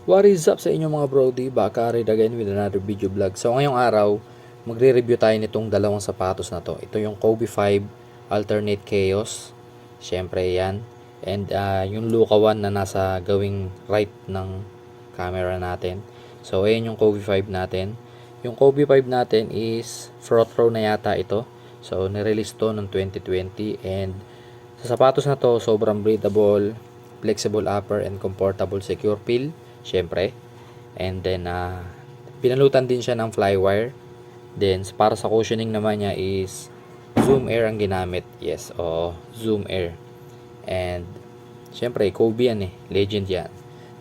What is up sa inyo mga brody? Baka rin again with another video vlog. So ngayong araw, magre-review tayo nitong dalawang sapatos na to. Ito yung Kobe 5 Alternate Chaos. Siyempre yan. And yung Luka 1 na nasa gawing right ng camera natin. So ayan yung Kobe 5 natin. Yung Kobe 5 natin is front row na yata ito. So nirelease to noong 2020. And sa sapatos na to, sobrang breathable, flexible upper and comfortable secure feel. Syempre. And then pinalutan din siya ng flywire. Then para sa cushioning naman niya is Zoom Air ang ginamit. Yes, Zoom Air. And syempre Kobe yan legend yan.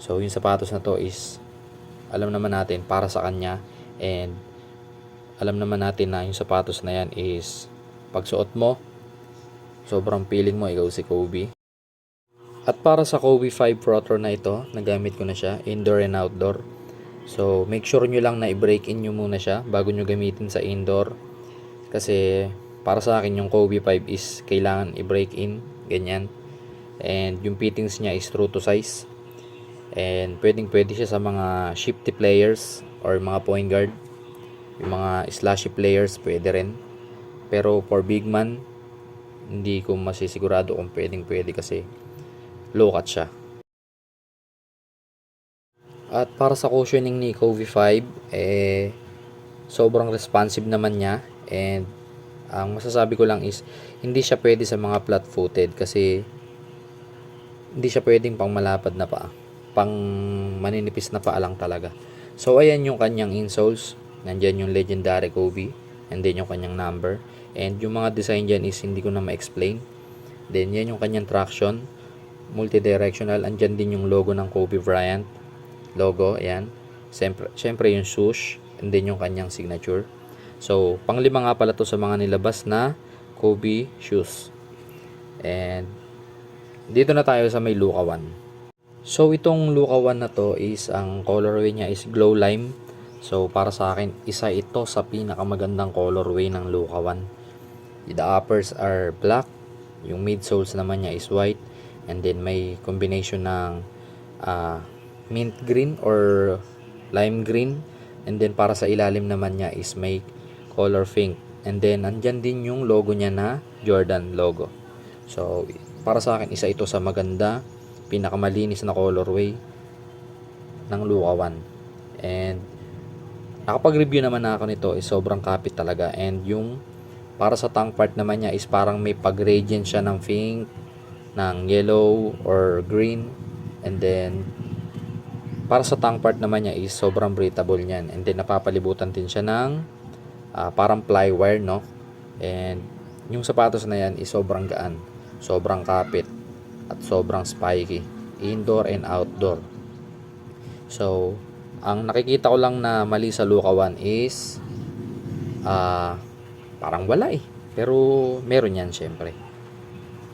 So yung sapatos na to is alam naman natin para sa kanya, and alam naman natin na yung sapatos na yan is pagsuot mo sobrang feeling mo ikaw si Kobe. At para sa Kobe 5 Protor na ito, nagamit ko na siya indoor and outdoor. So make sure nyo lang na i-break in nyo muna siya bago nyo gamitin sa indoor. Kasi para sa akin yung Kobe 5 is kailangan i-break in, ganyan. And yung fittings niya is true to size. And pwede siya sa mga shifty players or mga point guard. Yung mga slashy players pwede rin. Pero for big man, hindi ko masisigurado kung pwede kasi low cut siya. At para sa cushioning ni Kobe 5, sobrang responsive naman niya. And ang masasabi ko lang is hindi siya pwede sa mga flat-footed kasi hindi siya pwedeng pang malapad na paa. Pang maninipis na paa lang talaga. So ayan yung kanyang insoles. Nandyan yung legendary Kobe. And then yung kanyang number. And yung mga design dyan is hindi ko na ma-explain. Then yan yung kanyang traction. Multi-directional. Andyan din yung logo ng Kobe Bryant. Logo, ayan. Siyempre yung swoosh. And then yung kanyang signature. So, panglima nga pala to sa mga nilabas na Kobe shoes. And dito na tayo sa may Luka 1. So, itong Luka 1 na to is ang colorway niya is glow lime. So, para sa akin, isa ito sa pinakamagandang colorway ng Luka 1. The uppers are black. Yung midsoles naman niya is white. And then may combination ng mint green or lime green. And then para sa ilalim naman niya is may color pink. And then andyan din yung logo niya na Jordan logo. So para sa akin isa ito sa maganda, pinakamalinis na colorway ng Luka 1. And nakapag-review naman ako nito is sobrang kapit talaga. And yung para sa tongue part naman niya is parang may pag-gradient siya ng pink, ng yellow or green. And then para sa tongue part naman niya is sobrang breathable niyan. And then napapalibutan din siya ng parang flywire, no? And yung sapatos na yan is sobrang gaan, sobrang kapit at sobrang spiky, indoor and outdoor. So ang nakikita ko lang na mali sa Luka 1 is parang wala pero meron yan syempre.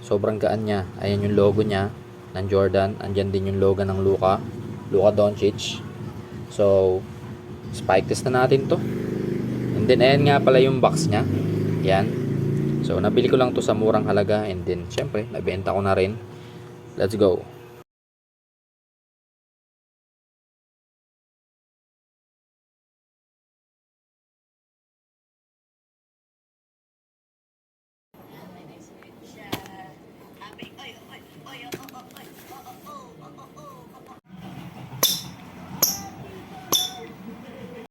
Sobrang gaan niya. Ayan yung logo niya ng Jordan. Andyan din yung logo ng Luka Doncic. So spike test na natin to. And then ayan nga pala yung box niya. Yan. So nabili ko lang to sa murang halaga. And then syempre nabenta ko na rin. Let's go.